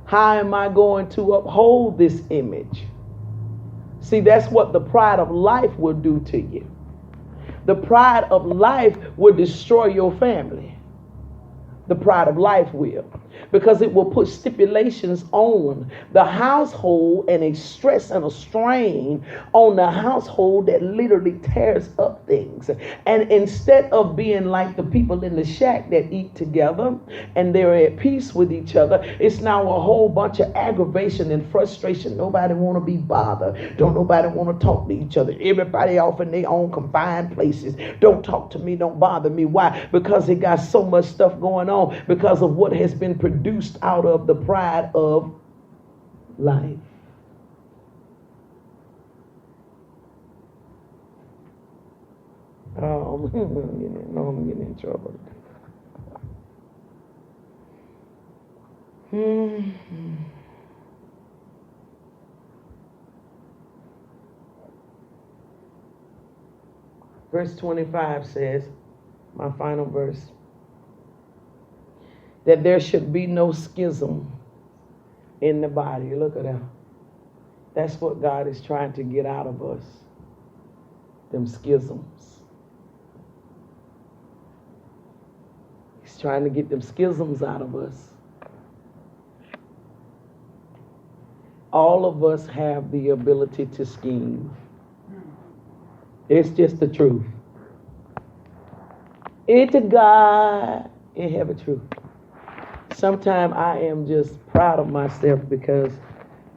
How am I going to uphold this image? See, that's what the pride of life will do to you. The pride of life will destroy your family. The pride of life will. Because it will put stipulations on the household and a stress and a strain on the household that literally tears up things. And instead of being like the people in the shack that eat together and they're at peace with each other, it's now a whole bunch of aggravation and frustration. Nobody want to be bothered. Don't nobody want to talk to each other. Everybody off in their own confined places. Don't talk to me. Don't bother me. Why? Because it got so much stuff going on because of what has been produced out of the pride of life. Oh, I'm getting in trouble. Verse 25 says, my final verse, that there should be no schism in the body. Look at that. That's what God is trying to get out of us. Them schisms. He's trying to get them schisms out of us. All of us have the ability to scheme. It's just the truth. It's a God in heaven truth. Sometimes I am just proud of myself because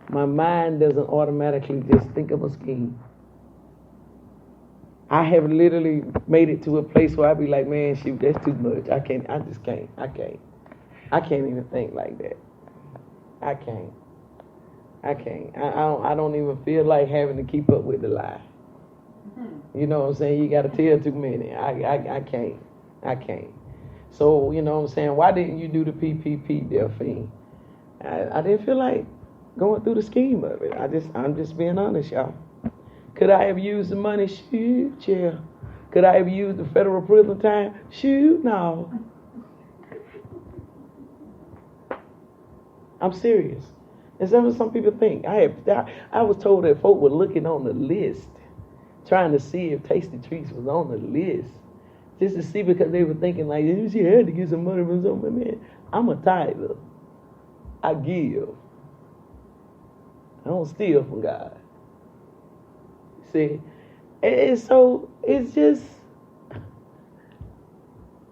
my mind doesn't automatically just think of a scheme. I have literally made it to a place where I be like, man, shoot, that's too much. I can't even think like that. I can't. I don't even feel like having to keep up with the lie. You know what I'm saying? You got to tell too many. I can't. So, you know what I'm saying? Why didn't you do the PPP, Delphine? I didn't feel like going through the scheme of it. I'm just being honest, y'all. Could I have used the money? Shoot, yeah. Could I have used the federal prison time? Shoot, no. I'm serious. And some people think. I was told that folk were looking on the list, trying to see if Tasty Treats was on the list. Just to see, because they were thinking like, she had to get some money from somebody. Man, I'm a tither. I give. I don't steal from God. See? And so, it's just,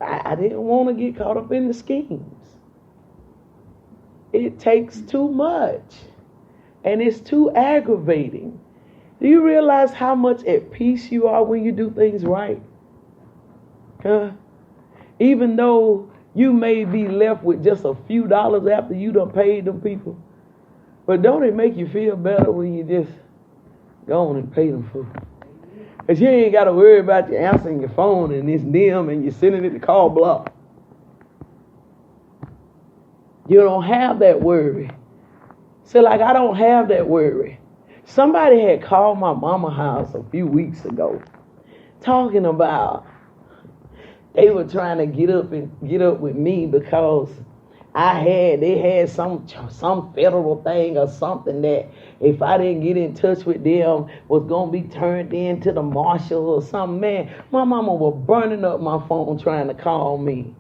I didn't want to get caught up in the schemes. It takes too much. And it's too aggravating. Do you realize how much at peace you are when you do things right? Huh? Even though you may be left with just a few dollars after you done paid them people. But don't it make you feel better when you just go on and pay them for it? Because you ain't got to worry about you answering your phone and it's dim and you're sending it to call block. You don't have that worry. So like I don't have that worry. Somebody had called my mama's house a few weeks ago talking about they were trying to get up with me because they had some federal thing or something that if I didn't get in touch with them was gonna be turned in to the marshal or something. Man, my mama was burning up my phone trying to call me,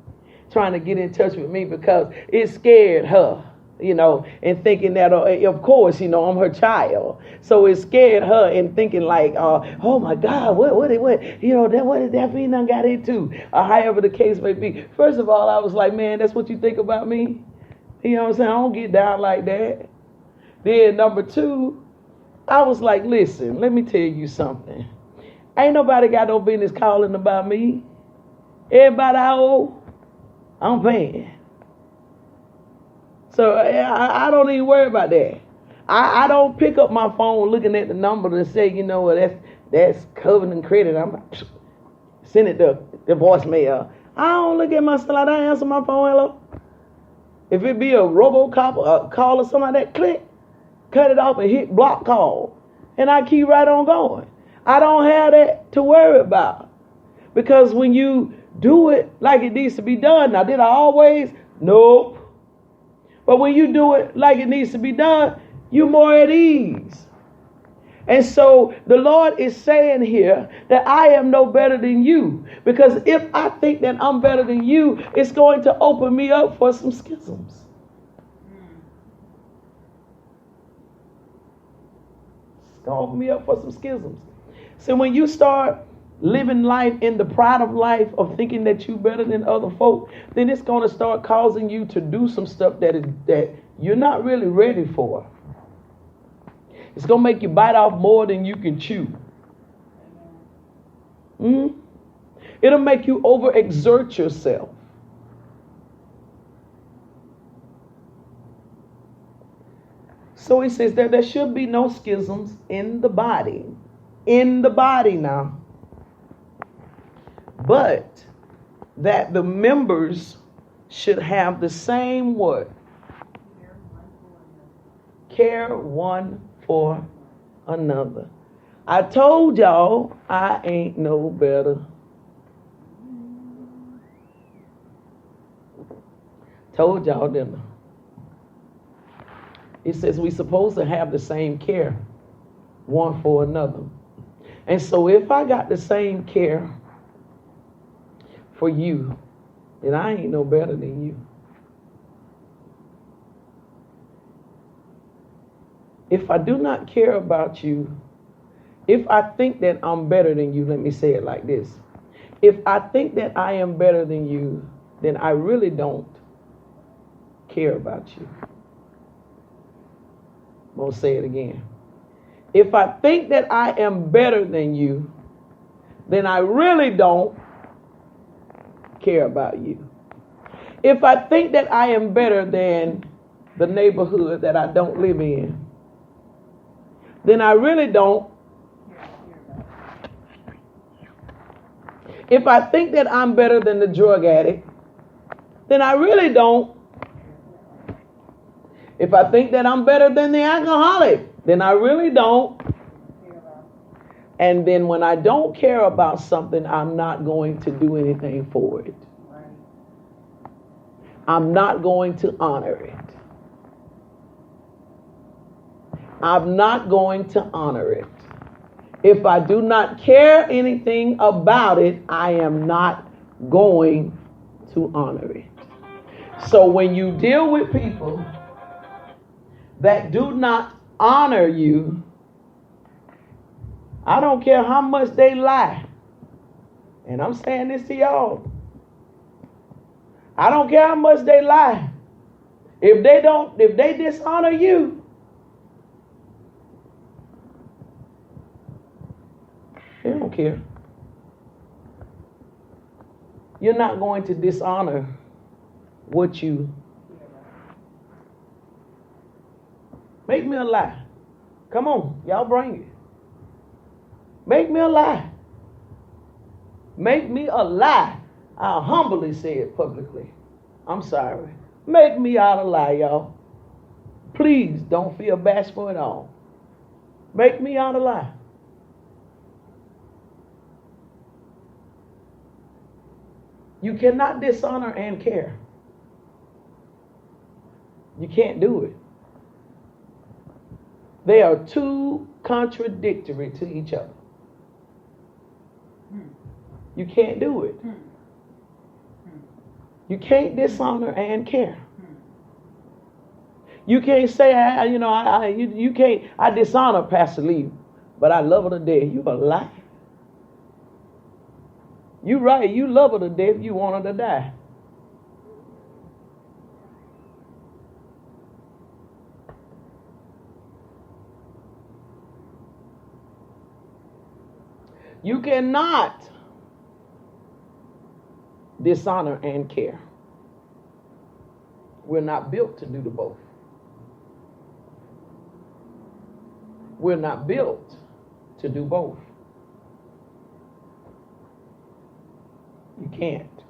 trying to get in touch with me because it scared her. You know, and thinking that, of course, you know, I'm her child. So it scared her and thinking like, oh my God, what, you know, what did that mean I got into? Or however the case may be. First of all, I was like, man, that's what you think about me? You know what I'm saying? I don't get down like that. Then number two, I was like, listen, let me tell you something. Ain't nobody got no business calling about me. Everybody I owe, I'm paying. So I don't even worry about that. I don't pick up my phone looking at the number to say, you know what, that's Covenant Credit. I'm send it to the voicemail. I don't look at my stuff. I don't answer my phone. Hello. If it be a robocop or a call or something like that, click, cut it off and hit block call. And I keep right on going. I don't have that to worry about. Because when you do it like it needs to be done, now did I always? Nope. But when you do it like it needs to be done, you're more at ease. And so the Lord is saying here that I am no better than you. Because if I think that I'm better than you, it's going to open me up for some schisms. It's going to open me up for some schisms. So when you start living life in the pride of life of thinking that you're better than other folk, then it's going to start causing you to do some stuff that you're not really ready for. It's going to make you bite off more than you can chew. It'll make you overexert yourself. So he says that there should be no schisms in the body. In the body now. But that the members should have the same what? Care one for another. I told y'all I ain't no better. Told y'all, didn't I? It says we're supposed to have the same care one for another. And so if I got the same care for you, then I ain't no better than you. If I do not care about you, if I think that I'm better than you, let me say it like this. If I think that I am better than you, then I really don't care about you. I'm going to say it again. If I think that I am better than you, then I really don't care about you. If I think that I am better than the neighborhood that I don't live in, then I really don't. If I think that I'm better than the drug addict, then I really don't. If I think that I'm better than the alcoholic, then I really don't. And then when I don't care about something, I'm not going to do anything for it. I'm not going to honor it. I'm not going to honor it. If I do not care anything about it, I am not going to honor it. So when you deal with people that do not honor you, I don't care how much they lie. And I'm saying this to y'all. I don't care how much they lie. If they dishonor you, they don't care. You're not going to dishonor what you. Make me a lie. Come on, y'all bring it. Make me a lie. Make me a lie. I'll humbly say it publicly. I'm sorry. Make me out a lie, y'all. Please don't feel bashful at all. Make me out a lie. You cannot dishonor and care. You can't do it. They are too contradictory to each other. You can't do it. You can't dishonor and care. You can't say, you can't, I dishonor Pastor Lee, but I love her to death. You a lie. You right, you love her to death, you want her to die. You cannot dishonor and care. We're not built to do the both. We're not built to do both. You can't.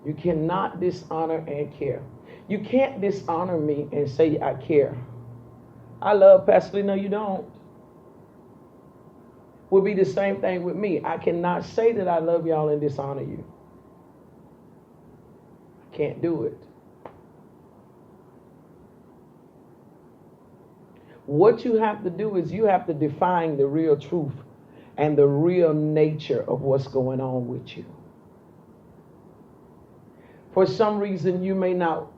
You cannot dishonor and care. You can't dishonor me and say I care. I love Pastor Lee. No, you don't. Would be the same thing with me. I cannot say that I love y'all and dishonor you. I can't do it. What you have to do is you have to define the real truth and the real nature of what's going on with you. For some reason you're not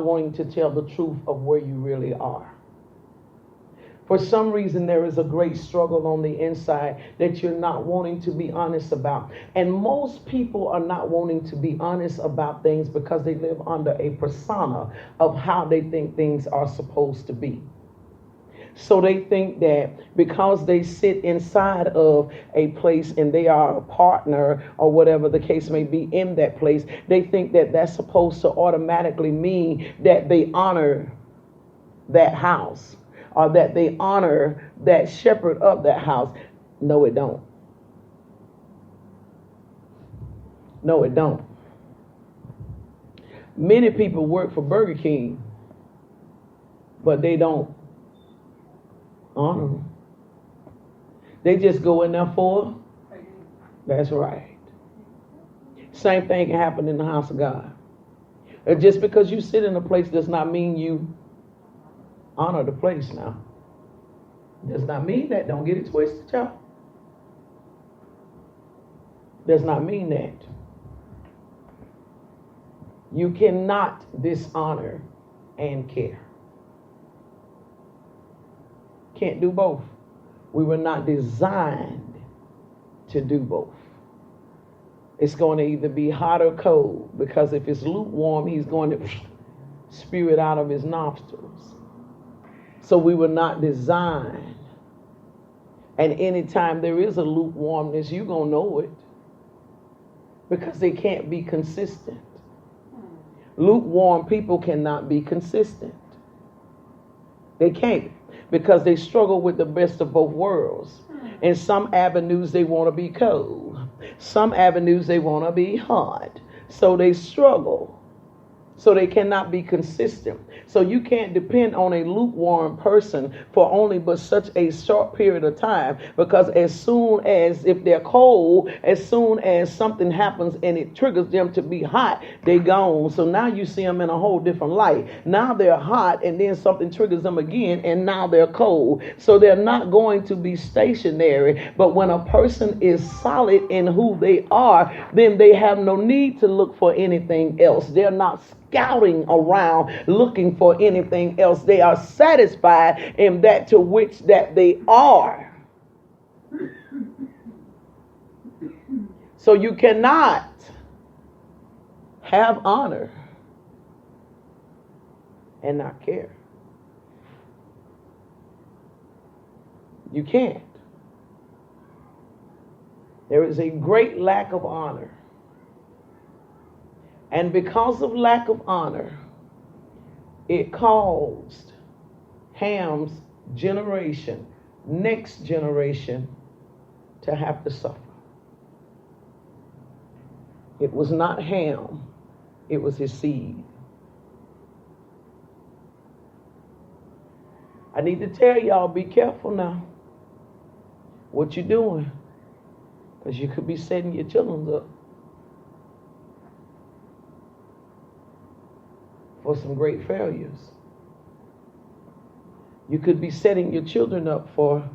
wanting to tell the truth of where you really are. For some reason, there is a great struggle on the inside that you're not wanting to be honest about. And most people are not wanting to be honest about things because they live under a persona of how they think things are supposed to be. So they think that because they sit inside of a place and they are a partner or whatever the case may be in that place, they think that that's supposed to automatically mean that they honor that house, or that they honor that shepherd of that house. No, it don't. No, it don't. Many people work for Burger King, but they don't honor them. They just go in there for. That's right. Same thing can happen in the house of God. And just because you sit in a place does not mean you honor the place now. Does not mean that. Don't get it twisted, y'all. Does not mean that. You cannot dishonor and care. Can't do both. We were not designed to do both. It's going to either be hot or cold, because if it's lukewarm, he's going to spew it out of his nostrils. So we were not designed. And anytime there is a lukewarmness, you're going to know it, because they can't be consistent. Lukewarm people cannot be consistent. They can't, because they struggle with the best of both worlds. In some avenues, they want to be cold. Some avenues, they want to be hot. So they struggle. So they cannot be consistent. So you can't depend on a lukewarm person for only but such a short period of time, because as soon as, if they're cold, as soon as something happens and it triggers them to be hot, they gone. So now you see them in a whole different light. Now they're hot, and then something triggers them again, and now they're cold. So they're not going to be stationary. But when a person is solid in who they are, then they have no need to look for anything else. They're not scouting around looking for anything else. They are satisfied in that to which that they are. So you cannot have honor and not care. You can't. There is a great lack of honor. And because of lack of honor, it caused Ham's generation, next generation, to have to suffer. It was not Ham, it was his seed. I need to tell y'all, be careful now what you're doing, because you could be setting your children up for some great failures. You could be setting your children up for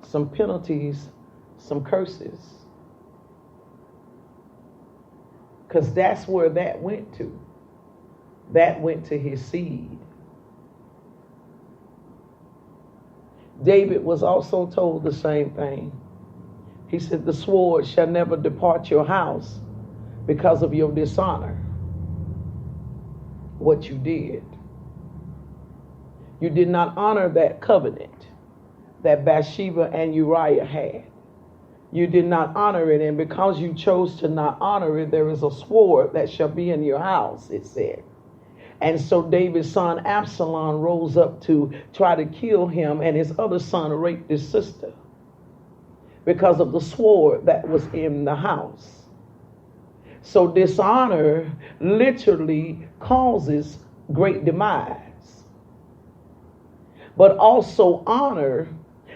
some penalties, some curses. Because that's where that went to. That went to his seed. David was also told the same thing. He said, the sword shall never depart your house because of your dishonor. What you did. You did not honor that covenant that Bathsheba and Uriah had. You did not honor it, and because you chose to not honor it, there is a sword that shall be in your house, it said. And so David's son Absalom rose up to try to kill him, and his other son raped his sister because of the sword that was in the house. So dishonor literally causes great demise. But also honor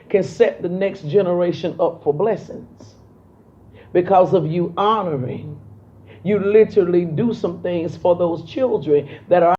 can set the next generation up for blessings. Because of you honoring, you literally do some things for those children that are